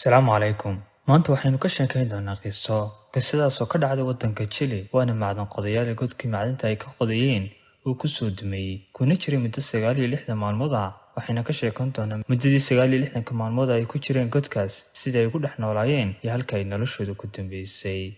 Asalaamu calaykum. Maanta waxaynu ka sheekayn doonaa qisadaas oo ka dhacday waddanka Chile, waana macdan qodayaal godkii macdanta ay ka qodayeen uu ku soo dumeeyey kuna jiray muddo 69 maalmood ah. Waxayna ka sheekayn doonaa muddadii 69 maalmood ay ku jireen godkaas, sida ay ugu dhex noolaayeen iyo halka ay noloshooda ku dambeysay.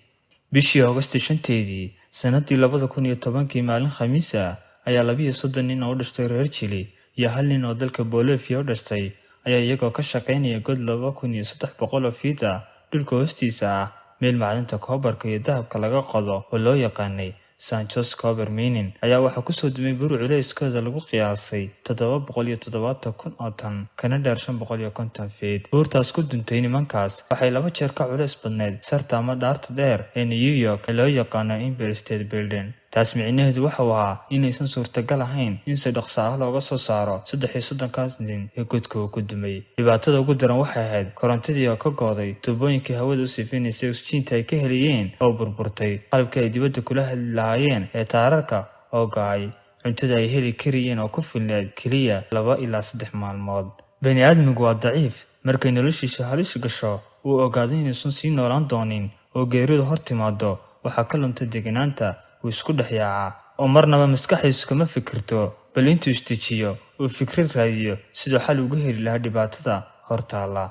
Bishii August 5 sanadii 2010 maalin Khamiis ah ayaa 32 nin oo u dhashay reer Chile iyo hal nin oo dalka Bolivia u dhashay ayaa iyagoo ka shaqaynaya god 2300 feet ah dhulka hoostiisa ah, meel macdanta koobarka iyo dahabka laga qodo oo loo yaqaanay Santos Copper Mining, ayaa waxaa ku soo dumay bur culeyskooda lagu qiyaasay 770,000 oo tan, kana dheer 550 feet. Buurtaas ku duntay nimankaas waxay 2 jeer ka culeys badneyd sarta ama dhaarta dheer ee New York ee loo yaqaano Empire State Building. taas micnaheedu waxa uu ahaa inaysan suurtagal ahayn in si dhaqso ah looga soo saaro 33 nin ee godka uu ku dumay. Dhibaatada ugu daran waxay ahayd korontadii oo ka go'day, tuubooyinkii hawada u siifinaysay oksijiinta ay ka helayeen oo burburtay, qalabkii ay dibadda kula hadli lahaayeen ee taararka oo go'ay, cuntada ay heli karayeen oo ku filneed keliya 2 ilaa 3 maalmood. Bani aadmigu waa daciif, markay noloshiisa halis gasho uu ogaado inuusan sii noolaan doonin oo geeridu hor timaado, waxaa ka luntay deganaanta isku dhexyaaca oo marnaba maskaxdiisu kama fikirto, bal intuu istijiyo uu fikrad raadiyo sidoo xal ugu heli lahaa dhibaatada hortaala.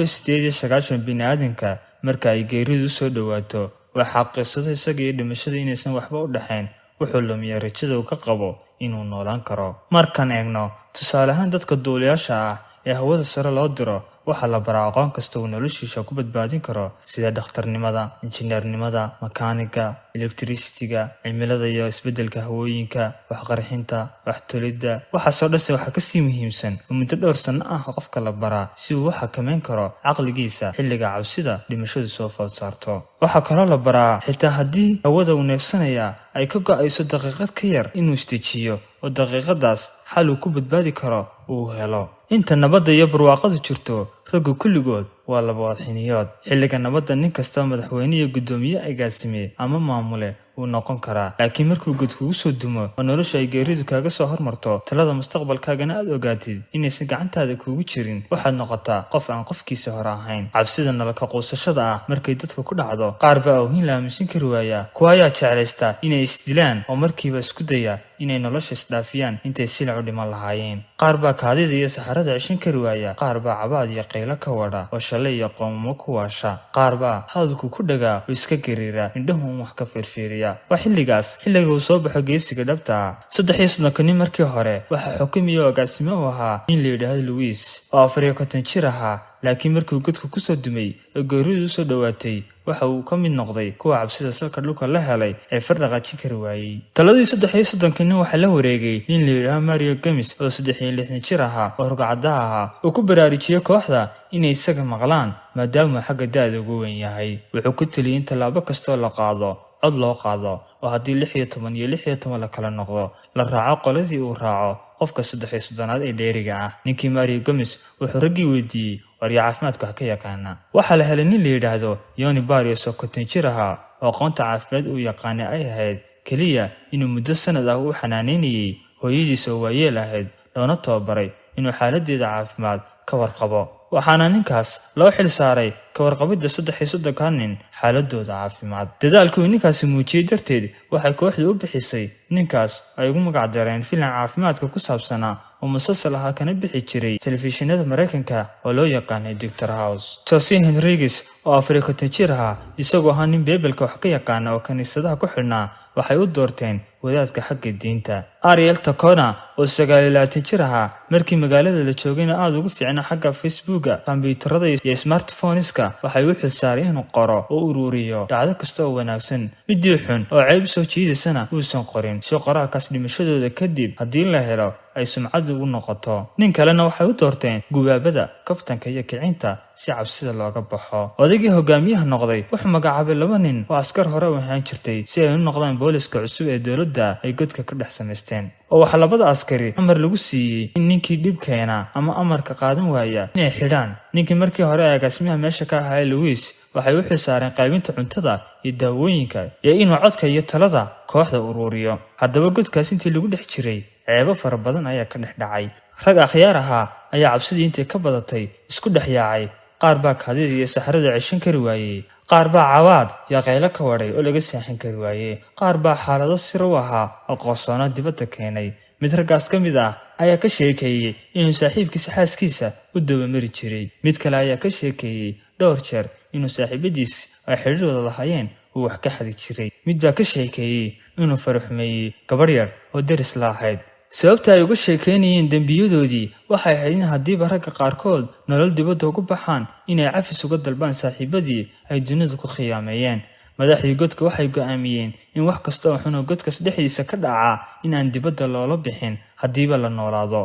98% bini'aadanka marka ay geeridu soo dhawaato waa xaqiiqsado isaga iyo dhimashada inaysan waxba u dhaxayn, wuxuu lumiyaa rajada uu ka qabo inuu noolaan karo. Markaan eegno tusaale ahaan dadka duuliyaasha ah ee hawada sare loo diro, waxaa la baraa aqoon kasta uu noloshiisa ku badbaadin karo, sida dhakhtarnimada, injineernimada, makaaniga, electricity-ga, cimilada iyo isbeddelka hawooyinka, waxqarxinta, waxtolidda. waxaasoo dhan waxaa kasii muhiimsan oo muddo dhowr sano ah qofka la baraa si uu u xakameyn karo caqligiisa xilliga cabsida dhimashadu soo food saarto. waxaa kaloo la baraa xitaa haddii hawada uu neefsanaya ay ka go'ayso daqiiqad ka yar inuu istijiyo oo daqiiqadaas xal uu ku badbaadi karo uu helo. inta nabadda iyo barwaaqadu jirto, raggu kulligood waa labawadxiniyood. xilliga nabadda nin kasta madaxweyne iyo guddoomiye agaasime ama maamule uu noqon karaa, laakiin markuu god kugu soo dumo oo nolosha ay geeridu kaaga soo hormarto, talada mustaqbalkaagana aad ogaatid inaysan gacantaada kuugu jirin, waxaad noqotaa qof aan qofkiisa hore ahayn. cabsida nololka quusashada ah markay dadka ku dhacdo, qaar baa oohin la aaminsan kari waaya, kuwa ayaa jeclaysta inay isdilaan oo markiiba isku daya inay nolosha isdhaafiyaan intay silac u dhiman lahaayeen. qaar baa kaadida iyo saxarada ceshan kari waaya, qaar baa cabaad iyo qaylo ka wadha oo shalay iyo qoomamo ku waasha, qaar baa hadalku ku dhagaa oo iska gariira, indhahu wax ka fiirfiiriya. waa xilliga uu soo baxo geesiga dhabta ah. 33 nin markii hore waxaa xukumiyo agaasime u ahaa nin la yidhaahdo Luis oo 54 jir ahaa, laakiin markii uu godku ku soo dumay oo geeridu soo dhawaatay, waxa uu ka mid noqday kuwa cabsida salka dhulka la helay ee fardhaqaajin kari waayey. taladii 33 nin waxaa la wareegay nin la yidhaahdo Mario Gomes oo 63 jir ahaa oo rugcadaha ahaa, uu ku baraarujiyey kooxda inay isaga maqlaan maadaama xagga da'da ugu weyn yahay. wuxuu ku taliyey in tallaabo kastoo la qaado cod loo qaado, oo haddii 16 iyo 16 la kala noqdo la raaco qoladii uu raaco qofka 33aad ee dheeriga ah. ninkii Mario Gomes wuxuu raggii weydiiyey warya caafimaadka wax ka yaqaana. waxaa la helay nin la yidhaahdo Yoni Barrios oo 50 jir ahaa oo aqoonta caafimaad uu yaqaanay ay ahayd keliya inuu muddo sanad ah u xanaaneynayay hooyadiis oo waayeel ahayd, loona tababaray inuu xaaladeeda caafimaad ka warqabo. waxaana ninkaas loo xil saaray ka warqabidda 33 nin xaaladooda caafimaad. dadaalkii uu ninkaasi muujiyey darteed waxay kooxdu u bixisay ninkaas ay ugu magac dareen filan caafimaadka ku saabsanaa oo musalsal ahaa kana bixi jiray telefishinada Mareykanka oo loo yaqaanay Dr. House. Jose Henriquez oo 54 jir ahaa, isagoo ahaa nin beebelka wax ka yaqaana oo kaniisadaha ku xidhnaa, waxay u doorteen wadaadka xagga diinta. Ariel Tacona oo 29 jir ahaa, markii magaalada la joogayna aad ugu fiicnaa xagga Facebooka, kombiyuutarada iyo smartphoneska, waxay u xilsaaray inuu qoro oo ururiyo dhacdo kasta oo wanaagsan, midii xun oo ceeb soo jiidaysana uusan qorin, si qoraalkaas dhimashadooda kadib haddii la helo ay sumcadu u noqoto. nin kalena waxay u doorteen gubaabada, kaftanka iyo kicinta si cabsida looga baxo. odaygii hogaamiyaha noqday wuxuu magacaabay 2 nin oo askar hore u ahaan jirtay si ay u noqdaan booliska cusub ee dowladda ay godka ka dhex samaysteen. oo waxaa 2 askari amar lagu siiyey in ninkii dhib keena ama amarka qaadan waaya inay xidhaan. ninkii markii hore agaasimaha meesha ka ahaa Luis waxay u xilsaareen qaybinta cuntada iyo daawooyinka iyo inuu codka iyo talada kooxda ururiyo. haddaba godkaas intii lagu dhex jiray, ceebo fara badan ayaa ka dhex dhacay. rag akhyaar ahaa ayaa cabsidii intay ka badatay isku dhex yaacay, qaar baa kaadida iyo saxarada ceshan kari waayey, qaar baa cawaad iyo qaylo ka wadhay oo laga seexan kari waayey, qaar baa xaalado sir u ahaa oo qoorsoona dibadda keenay. mid raggaas ka mid ah ayaa ka sheekeeyey inuu saaxiibkiisa xaaskiisa u dabamari jiray. mid kale ayaa ka sheekeeyey dhowr jeer inuu saaxiibadiis ay xidhiir wada lahaayeen uu wax ka xadi jiray. mid baa ka sheekeeyey inuu faraxumeeyey gabadh yar oo deris la ahayd. sababta ay uga sheekeynayeen dembiyadoodii waxay ahayd in haddiiba ragga qaarkood nolol dibadda ugu baxaan inay cafis uga dalbaan saaxiibadii ay dunida ku khiyaameeyeen. madaxdii godka waxay go'aamiyeen in wax kasta oo xun oo godkas dhexdiisa ka dhacaa in aan dibadda loola bixin haddiiba la noolaado.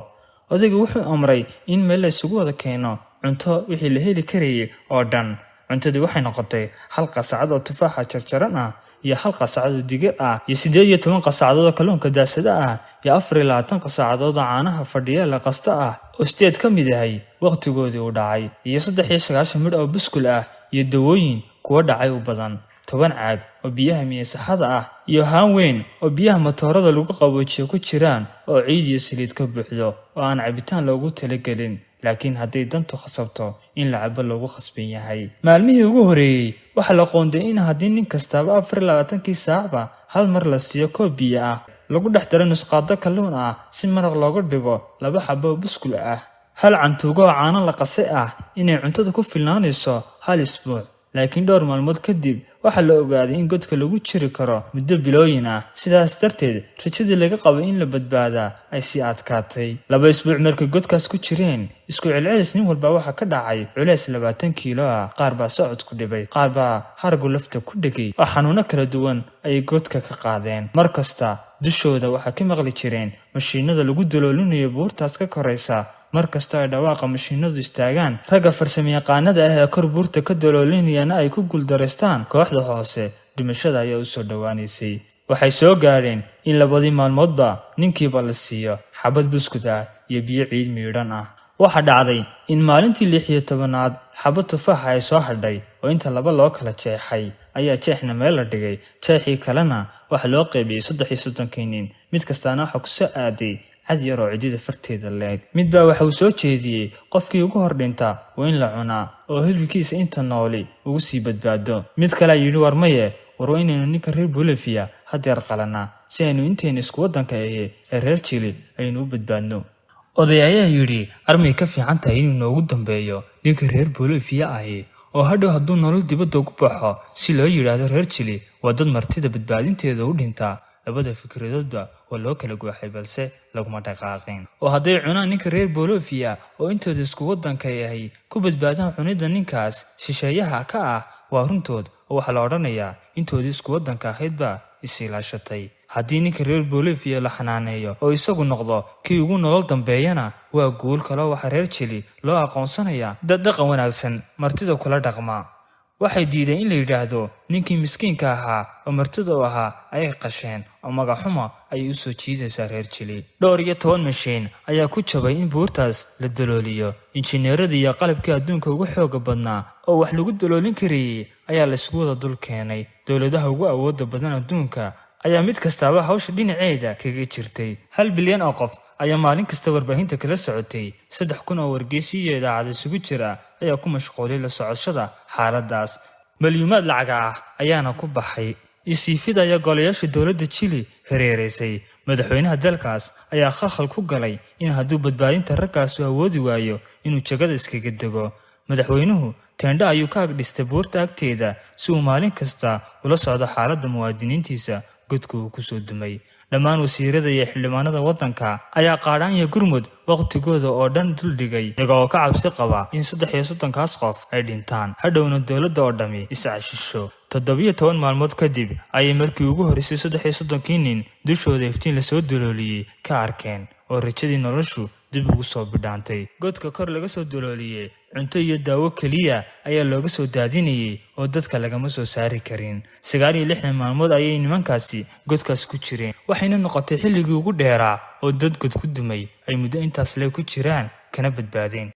odaygu wuxuu amray in meel la isugu wada keeno cunto wixii la heli karayay oo dhan. cuntadii waxay noqotay hal qasacad oo tufaaxa jarjaran ah iyo hal qasacad oo digir ah iyo 18 qasacadood oo kalluunka daasada ah iyo 24 qasacadood oo caanaha fadhiya la qasta ah oo 8 ka mid yahay waqtigoodii u dhacay iyo 93 midh oo buskul ah iyo dawooyin kuwa dhacay u badan 10 caag oo biyaha miyasaxada ah iyo haan weyn oo biyaha matoorada lagu qaboojiyo ku jiraan oo ciid iyo saliid ka buuxdo oo aan cabitaan loogu talagelin laakiin hadday dantu khasabto in la cabo loogu khasban yahay. maalmihii ugu horeeyey waxaa la qoonday in haddii nin kastaba 24 saacba hal mar la siiyo koob biyo ah lagu dhex daro nusqaado kalluun ah si maraq looga dhigo 2 xabo oo buskul ah, hal cantuugo oo caano la qasay ah inay cuntada ku filnaanayso hal isbuuc. laakiin dhowr maalmood kadib waxaa la ogaaday in godka lagu jiri karo muddo bilooyin ah. sidaas darteed rajadii laga qabay in la badbaadaa ay sii adkaatay. 2 isbuuc markay godkaas ku jireen isku celcelis nin walba waxaa ka dhacay culays 20 kiilo ah. qaar baa socod ku dhibay, qaar baa hargu lafta ku dhegay oo xanuuno kala duwan ayay godka ka qaadeen. mar kasta dushooda waxaa ka maqli jireen mashiinada lagu daloolinayo buurtaas ka koraysa. mar kasta ay dhawaaqa mashiinadu istaagaan ragga farsamayaqaanada ah ee kor buurta ka daloolinayana ay ku guuldareystaan kooxda hoose dhimashada ayaa u soo dhowaanaysay. waxay soo gaadheen in 2 maalmoodba ninkiiba la siiyo xabad buskud ah iyo biyo ciid miidhan ah. waxaa dhacday in maalintii 16aad xabad tufaaxa ay soo hadhay oo inta 2 loo kala jeexay ayaa jeexna meel la dhigay, jeexii kalena waxa loo qaybiyey 33 nin. mid kastaana waxa ku soo aaday cad yar oo cidida farteeda leeg. mid baa waxa uu soo jeediyey qofkii ugu hor dhinta waa in la cunaa oo hilibkiisa inta nooli ugu sii badbaado. mid kale yidhi war maye war waa inaynu ninka reer Bolivia hadeer qalanaa si aynu intayna isku waddanka ee reer Chile aynu u badbaadno. oday ayaa yidhi armay ka fiican tahay inuu noogu dambeeyo ninka reer Bolivia ahi oo hadhow hadduu nolol dibadda ugu baxo si loo yidhaahdo reer Chile waa dad martida badbaadinteeda u dhintaa. labada fikradoodba waa loo kala gooxay balse laguma dhaqaaqin. oo hadday cunaan ninka reer Bolivia oo intooda isku waddanka yahay ku badbaadaan cunida ninkaas shisheeyaha ka ah waa runtood oo waxaa la odhanayaa intoodii isku waddanka ahaydba isilaashatay. haddii ninka reer Bolivia la xanaaneeyo oo isagu noqdo kii ugu nolol dambeeyana waa guul kaloo waxa reer Chile loo aqoonsanayaa dad dhaqan wanaagsan martida kula dhaqma. waxay diideen in la yidhaahdo ninkii miskiinka ahaa oo martida u ahaa ayay qasheen oo magaxuma ayay u soo jiidaysaa reer Chile. 12 mashiin ayaa ku jabay in buurtaas la dalooliyo. injineeradii iyo qalabkii adduunka ugu xooga badnaa oo wax lagu daloolin karayay ayaa la isugu wada dul keenay. dowladaha ugu awoodda badan adduunka ayaa mid kastaba hawsha dhinaceeda kaga jirtay. 1 bilyan oo qof ayaa maalin kasta warbaahinta kala socotay. 3,000 oo wargeysiyo iyo idaacado isugu jira ayaa ku mashquulay la socoshada xaaladaas. malyuumaad lacag ah ayaana ku baxay. isiifida ayaa golayaasha dowladda Chile hareereysay. madaxweynaha dalkaas ayaa khalkhal ku galay in hadduu badbaadinta raggaas u awoodi waayo inuu jagada iskaga dego. madaxweynuhu teendha ayuu ka agdhistay buurta agteeda si uu maalin kasta ula socdo xaaladda muwaadiniintiisa godka uu ku soo dumay. dhammaan wasiirada iyo xildhibaanada waddanka ayaa qaadhaan iyo gurmud waqtigooda oo dhan duldhigay iyaga oo ka cabsi qaba in 33kaas qof ay dhintaan hadhowna dowladda oo dhammi is-cashisho. 17 maalmood kadib ayay markii ugu horeysay 33 nin dushooda iftiin lasoo dalooliyey ka arkeen oo rajadii noloshu dib ugu soo bidhaantay. godka kor laga soo dalooliyey cunto iyo daawo keliya ayaa looga soo daadinayay oo dadka lagama soo saari karin. 69 maalmood ayay nimankaasi godkaas ku jireen. waxayna noqotay xilligii ugu dheeraa oo dad god ku dumay ay muddo intaas le ku jiraan kana badbaadeen.